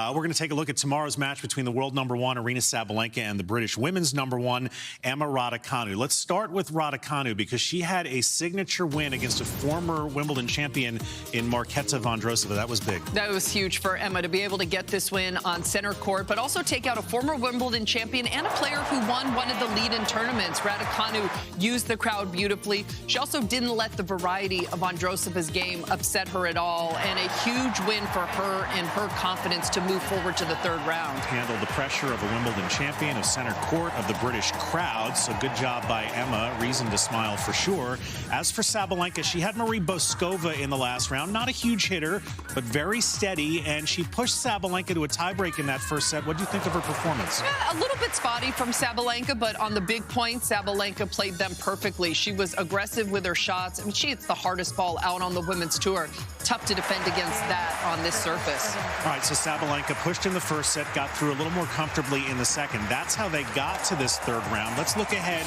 We're going to take a look at tomorrow's match between the world number one, Aryna Sabalenka, and the British women's number one, Emma Raducanu. Let's start with Raducanu because she had a signature win against a former Wimbledon champion in Marketa Vondrousova. That was big. That was huge for Emma to be able to get this win on center court, but also take out a former Wimbledon champion and a player who won one of the lead-in tournaments. Raducanu used the crowd beautifully. She also didn't let the variety of Vondrousova's game upset her at all, and a huge win for her and her confidence to move forward to the third round. Handled the pressure of a Wimbledon champion, of center court, of the British crowd, so good job by Emma. Reason to smile for sure. As for Sabalenka, she had Marie Boskova in the last round. Not a huge hitter, but very steady, and she pushed Sabalenka to a tiebreak in that first set. What do you think of her performance? Yeah, a little bit spotty from Sabalenka, but on the big points, Sabalenka played them perfectly. She was aggressive with her shots. I mean, she hits the hardest ball out on the women's tour. Tough to defend against that on this surface. All right, so Sabalenka pushed in the first set, got through a little more comfortably in the second. That's how they got to this third round. Let's look ahead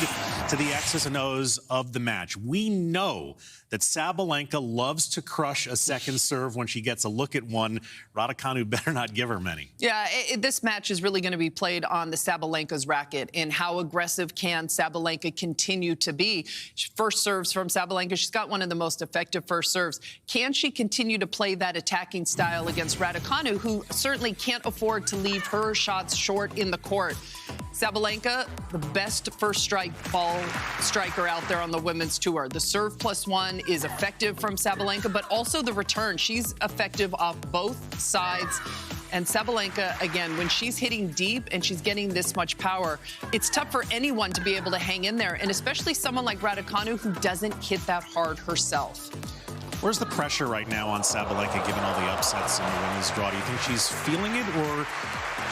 to the X's and O's of the match. We know that Sabalenka loves to crush a second serve when she gets a look at one. Raducanu better not give her many. Yeah, this match is really going to be played on the Sabalenka's racket and how aggressive can Sabalenka continue to be. First serves from Sabalenka. She's got one of the most effective first serves. Can she continue to play that attacking style against Raducanu, who certainly can't afford to leave her shots short in the court? Sabalenka, the best first strike ball striker out there on the women's tour. The serve +1 is effective from Sabalenka, but also the return. She's effective off both sides. And Sabalenka, again, when she's hitting deep and she's getting this much power, it's tough for anyone to be able to hang in there, and especially someone like Raducanu who doesn't hit that hard herself. Where's the pressure right now on Sabalenka, given all the upsets in the women's draw? Do you think she's feeling it, or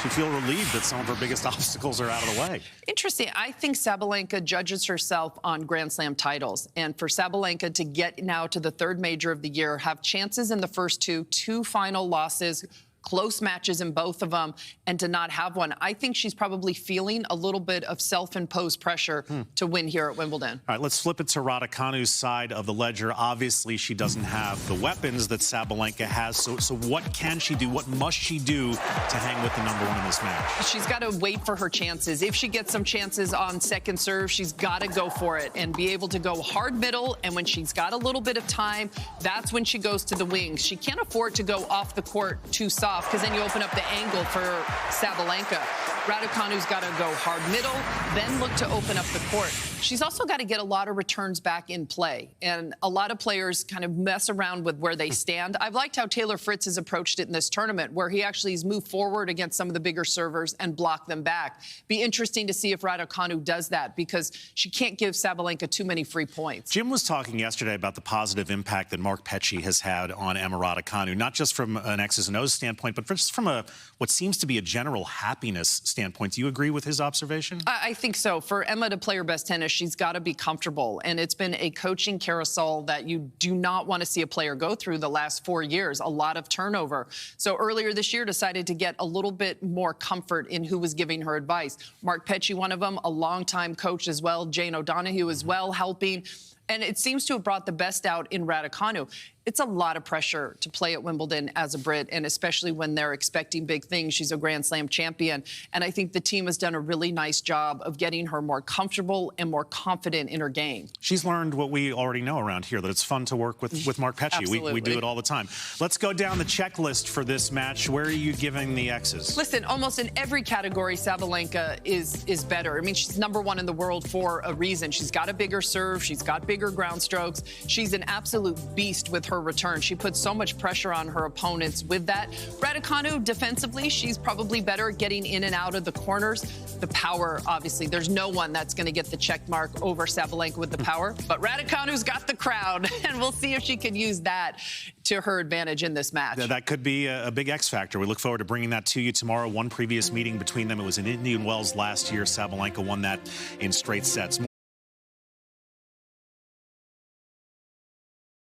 she feel relieved that some of her biggest obstacles are out of the way? Interesting. I think Sabalenka judges herself on Grand Slam titles. And for Sabalenka to get now to the third major of the year, have chances in the first two final losses, close matches in both of them, and to not have one, I think she's probably feeling a little bit of self-imposed pressure to win here at Wimbledon. All right, let's flip it to Raducanu's side of the ledger. Obviously, she doesn't have the weapons that Sabalenka has, so what can she do? What must she do to hang with the number one in this match? She's got to wait for her chances. If she gets some chances on second serve, she's got to go for it and be able to go hard middle, and when she's got a little bit of time, that's when she goes to the wings. She can't afford to go off the court too soft, because then you open up the angle for Sabalenka. Raducanu's got to go hard middle, then look to open up the court. She's also got to get a lot of returns back in play, and a lot of players kind of mess around with where they stand. I've liked how Taylor Fritz has approached it in this tournament, where he actually has moved forward against some of the bigger servers and blocked them back. Be interesting to see if Raducanu does that, because she can't give Sabalenka too many free points. Jim was talking yesterday about the positive impact that Mark Petchey has had on Emma Raducanu, not just from an X's and O's standpoint, but just from what seems to be a general happiness standpoint. Do you agree with his observation? I think so. For Emma to play her best tennis, she's got to be comfortable. And it's been a coaching carousel that you do not want to see a player go through the last 4 years. A lot of turnover. So earlier this year, decided to get a little bit more comfort in who was giving her advice. Mark Petchey, one of them, a longtime coach as well. Jane O'Donoghue as well, helping. And it seems to have brought the best out in Raducanu. It's a lot of pressure to play at Wimbledon as a Brit, and especially when they're expecting big things. She's a Grand Slam champion, and I think the team has done a really nice job of getting her more comfortable and more confident in her game. She's learned what we already know around here, that it's fun to work with Mark Petchey. We do it all the time. Let's go down the checklist for this match. Where are you giving the X's? Listen, almost in every category, Sabalenka is better. I mean, she's number one in the world for a reason. She's got a bigger serve. She's got bigger ground strokes. She's an absolute beast with her return. She puts so much pressure on her opponents with that. Raducanu, defensively, she's probably better at getting in and out of the corners. The power, obviously, there's no one that's going to get the check mark over Sabalenka with the power. But Raducanu's got the crowd, and we'll see if she can use that to her advantage in this match. That could be a big X factor. We look forward to bringing that to you tomorrow. One previous meeting between them, it was in Indian Wells last year. Sabalenka won that in straight sets.